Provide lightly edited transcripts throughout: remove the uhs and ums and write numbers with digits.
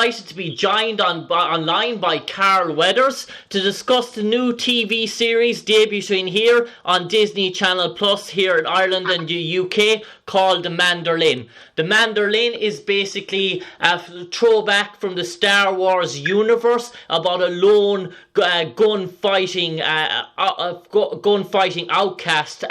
Excited to be joined online by Carl Weathers to discuss the new TV series debuting here on Disney Channel Plus here in Ireland and the UK called The Mandalorian. The Mandalorian is basically a throwback from the Star Wars universe about a lone gunfighting outcast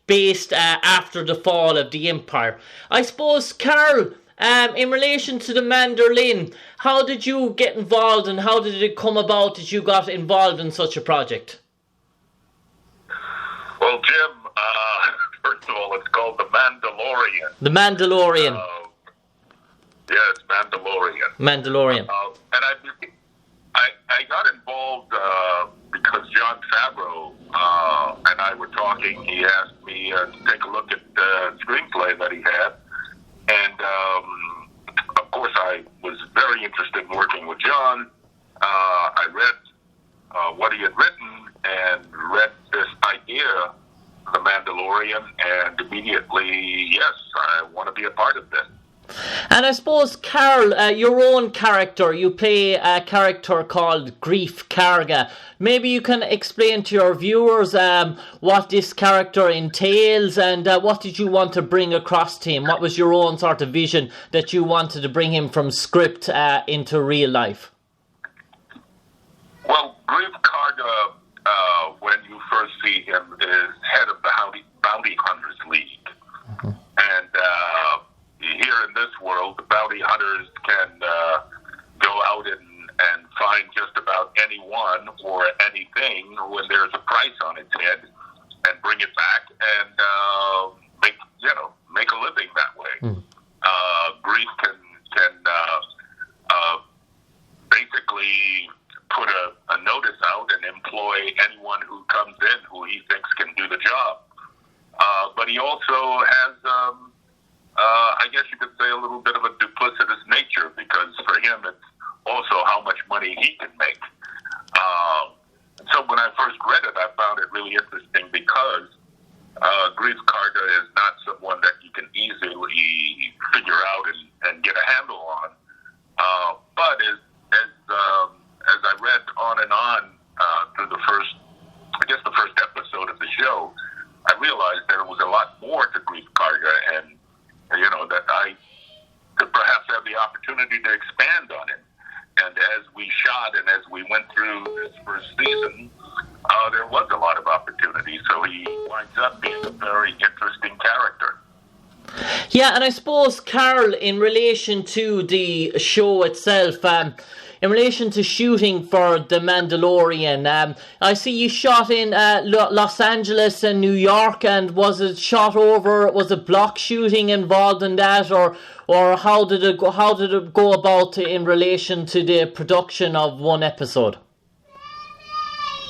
based after the fall of the Empire. I suppose, Carl, in relation to the Mandalorian, how did you get involved and how did it come about that you got involved in such a project? Well, Jim, first of all, it's called The Mandalorian. The Mandalorian. Yes, Mandalorian. Mandalorian. And I got involved because Jon Favreau and I were talking. He asked me to take a look at the screenplay that he had. And, of course, I was very interested in working with Jon. I read what he had written and read this idea, The Mandalorian, and immediately, yes, I want to be a part of this. And I suppose, Carl, your own character, you play a character called Greef Karga. Maybe you can explain to your viewers what this character entails and what did you want to bring across to him? What was your own sort of vision that you wanted to bring him from script into real life? Well, Greef Karga, when you first see him, is head of the Bounty Hunters League. Mm-hmm. And here in this world, the bounty hunters can go out and find just about anyone or anything when there's a price on its head and bring it back and make a living that way. Mm. Greef can basically put a notice out and employ anyone who comes in who he thinks can do the job. But he also has I guess you could say a little bit of a duplicitous nature because for him it's also how much money he can make. So when I first read it, I found it really interesting because Greef Karga is not someone that you can easily figure out and get a handle on. But as I read on and on through the first episode of the show, I realized there was a lot more to Greef Karga and that I could perhaps have the opportunity to expand on it. And as we shot and as we went through this first season, there was a lot of opportunity. So he winds up being a very interesting character. Yeah, and I suppose, Carl, in relation to the show itself, in relation to shooting for The Mandalorian, I see you shot in Los Angeles and New York, and was it block shooting involved in that, or how did it go about in relation to the production of one episode?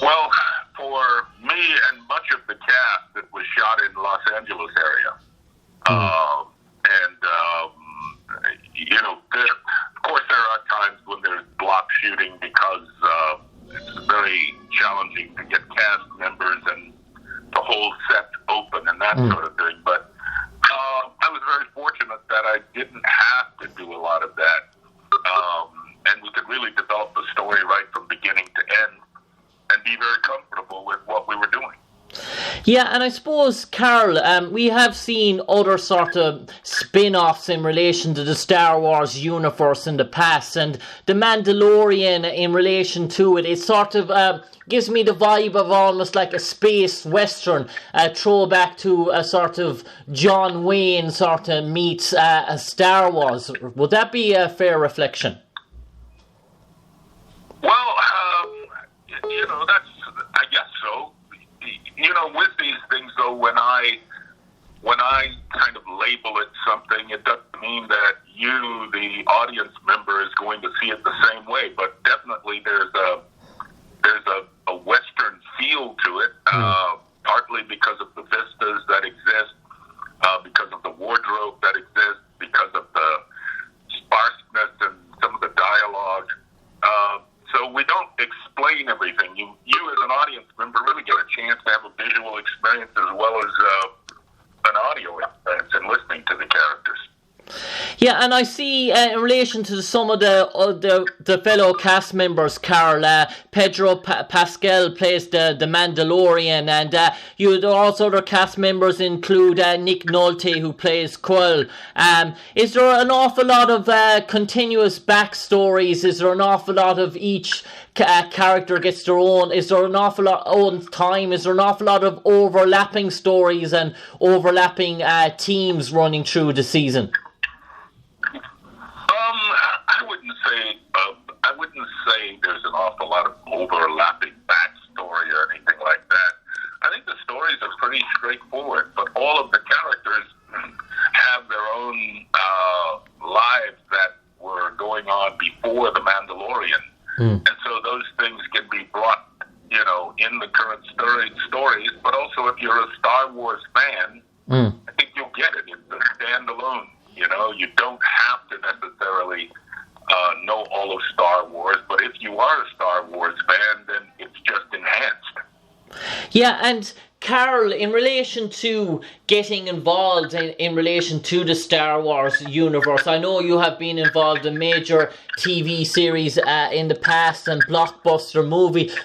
Well, for me and much of the cast, it was shot in Los Angeles area. Of course, there are times when there's block shooting because it's very challenging to get cast members and the whole set open and that sort of thing. But I was very fortunate that I didn't have to do a lot of that. And we could really develop the story right from beginning to end and be very comfortable with what we were doing. Yeah, and I suppose, Carl, we have seen other sort of spin-offs in relation to the Star Wars universe in the past, and The Mandalorian in relation to it, it sort of gives me the vibe of almost like a space western, a throwback to a sort of John Wayne sort of meets a Star Wars. Would that be a fair reflection? Well, I guess so. With these things, though, when I kind of label it something, it doesn't mean that you, the audience member, is going to see it the same way. But definitely, there's a Western feel to it, partly because of the vistas that exist, because of the wardrobe that exists, because of the sparseness and some of the dialogue. So we don't explain everything. You as an audience member really get a chance to have a visual experience as well as an audio experience and listening to the characters. Yeah, Yeah, and I see in relation to some of the fellow cast members, Carl, Pedro Pascal plays the Mandalorian, and also other cast members include Nick Nolte, who plays Quill. Is there an awful lot of continuous backstories? Is there an awful lot of each character gets their own? Is there an awful lot own time? Is there an awful lot of overlapping stories and overlapping teams running through the season? I wouldn't say there's an awful lot of overlapping backstory or anything like that. I think the stories are pretty straightforward, but all of the characters have their own lives that were going on before the Mandalorian. And so those things can be brought, in the current stories, but also if you're a Star Wars fan, I think you'll get it. It's a standalone. You don't have to necessarily know all of Star Wars, but if you are a Star Wars fan, then it's just enhanced. Yeah, and Carl, in relation to getting involved in relation to the Star Wars universe, I know you have been involved in major TV series in the past and blockbuster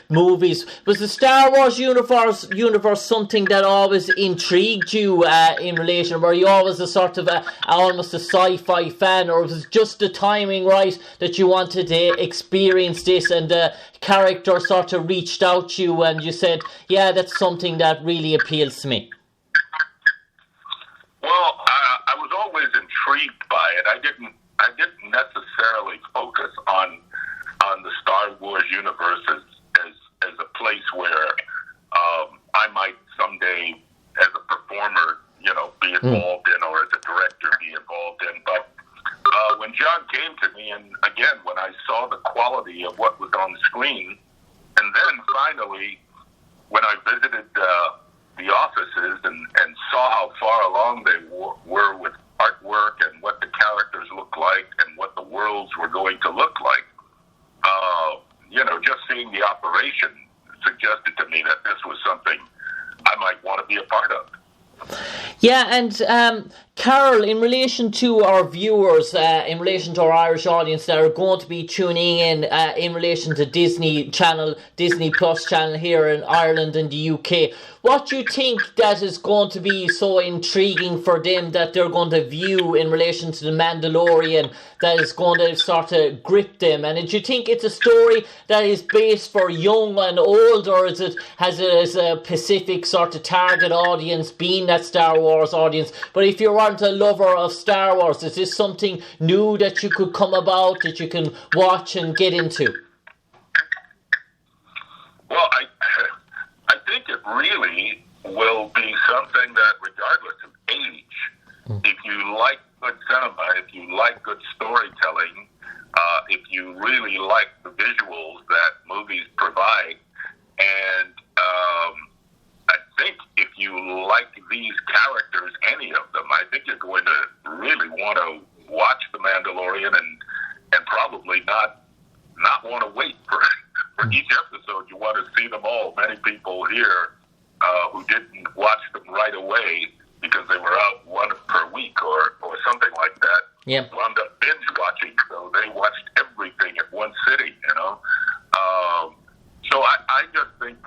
movies. Was the Star Wars universe something that always intrigued you in relation? Were you always a sort of almost a sci-fi fan, or was it just the timing right that you wanted to experience this and the character sort of reached out to you and you said, yeah, that's something that really appeals to me? Well, I was always intrigued by it. I didn't necessarily focus on the Star Wars universe as a place where I might someday, as a performer, be involved in, or as a director be involved in. But when Jon came to me, and again, when I saw the quality of what was on screen, and then finally, when I visited the offices and saw how far along they were with artwork and what the characters looked like and what the worlds were going to look like, just seeing the operation suggested to me that this was something I might want to be a part of. Yeah, and Carol, in relation to our viewers, in relation to our Irish audience that are going to be tuning in relation to Disney Plus channel here in Ireland and the UK, what do you think that is going to be so intriguing for them that they're going to view in relation to the Mandalorian that is going to sort of grip them? And do you think it's a story that is based for young and old, or has it a specific sort of target audience, being that Star Wars audience? But if you weren't a lover of Star Wars, is this something new that you could come about, that you can watch and get into? Well, I think it really will be something that, regardless of age, if you like good cinema, if you like good storytelling, if you really like the visuals that movies provide, and I think if you like these characters, any of them, I think you're going to really want to watch The Mandalorian and probably not want to wait for each episode. You want to see them all. Many people here who didn't watch them right away because they were out one per week or something like that, wound up binge watching, so they watched everything at one sitting, So I just think,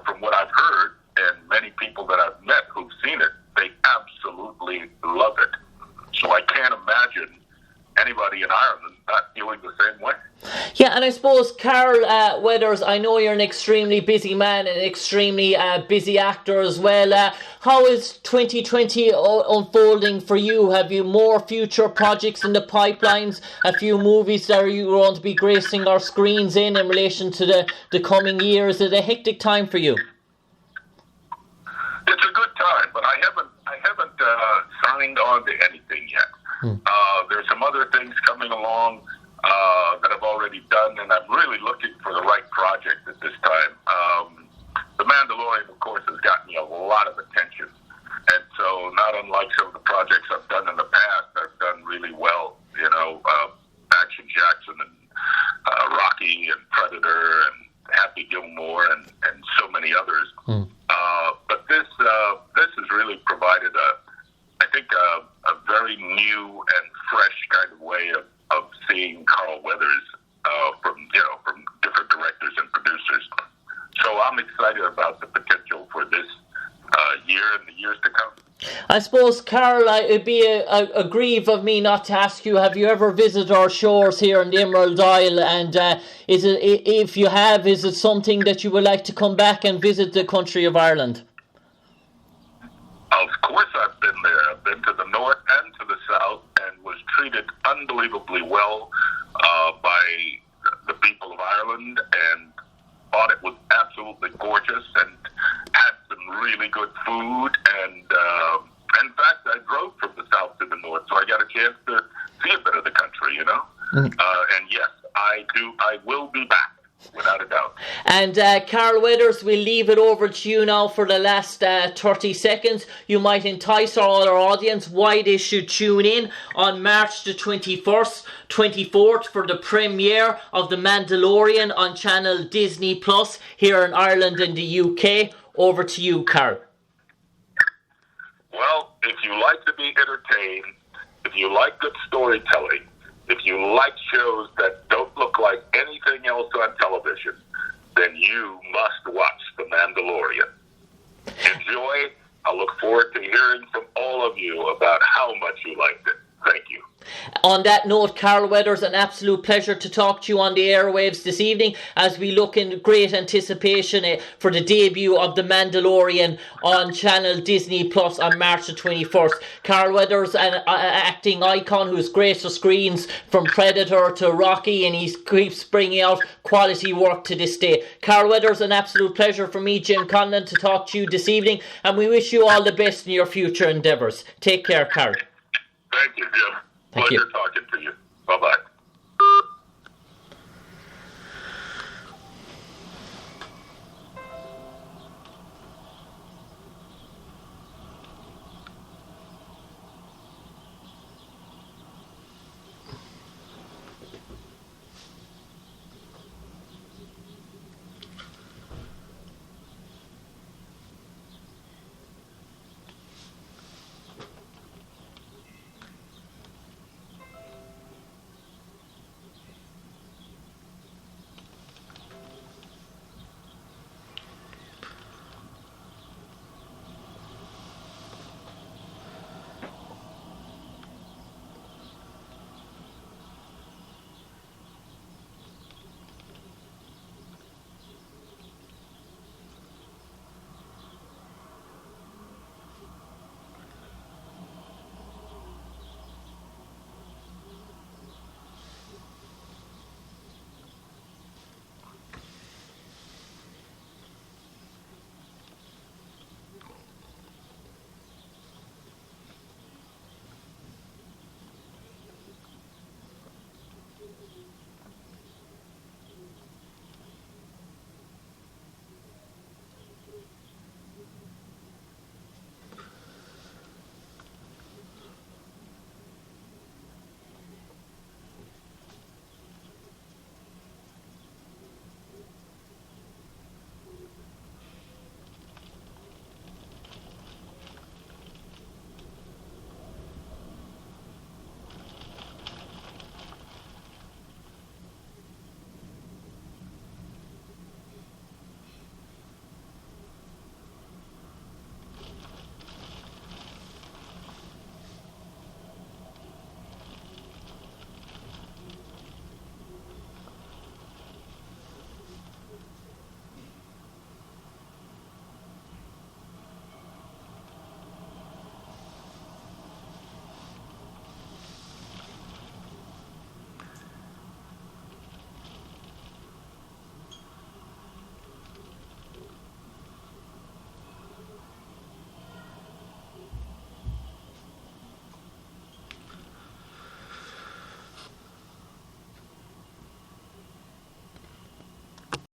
from what I've heard, and many people that I've met who've seen it, they absolutely love it. So I can't imagine anybody in Ireland not feeling the same way. Yeah, and I suppose, Carl Weathers, I know you're an extremely busy man and extremely busy actor as well. How is 2020 unfolding for you? Have you more future projects in the pipelines? A few movies that are you going to be gracing our screens in relation to the coming year? Is it a hectic time for you? It's a good time, but I haven't signed on to anything yet. There's some other things coming along that I've already done, and I'm really looking for the right project at this time. The Mandalorian, of course, has gotten me a lot of attention, and so not unlike some of the projects I've done in the past, I've done really well. Action Jackson and Rocky and Predator and Happy Gilmore and so many others. But this has really provided a very new and fresh others from different directors and producers. So I'm excited about the potential for this year and the years to come. I suppose, Carl, it'd be a grief of me not to ask you, have you ever visited our shores here in the Emerald Isle? And if you have, is it something that you would like to come back and visit the country of Ireland? Of course I've been there. I've been to the north and to the south and was treated unbelievably well by the people of Ireland, and thought it was absolutely gorgeous and had some really good food. And in fact, I drove from the south to the north, so I got a chance to see a bit of the country, And yes, I will be back, without a doubt. And Carl Weathers, we'll leave it over to you now for the last 30 seconds. You might entice our audience why they should tune in on March the 21st, 24th for the premiere of The Mandalorian on channel Disney Plus here in Ireland and the UK. Over to you, Carl. Well, if you like to be entertained, if you like good storytelling, if you like shows that don't look like anything else on television, then you must watch The Mandalorian. Enjoy. I look forward to hearing from all of you about how much you liked it. Thank you. On that note, Carl Weathers, an absolute pleasure to talk to you on the airwaves this evening as we look in great anticipation for the debut of The Mandalorian on channel Disney Plus on March the 21st. Carl Weathers, an acting icon who's graced the screens from Predator to Rocky, and he keeps bringing out quality work to this day. Carl Weathers, an absolute pleasure for me, Jim Conlan, to talk to you this evening, and we wish you all the best in your future endeavours. Take care, Carl. Thank you, Jim. Thank Pleasure you. talking to you. Bye-bye.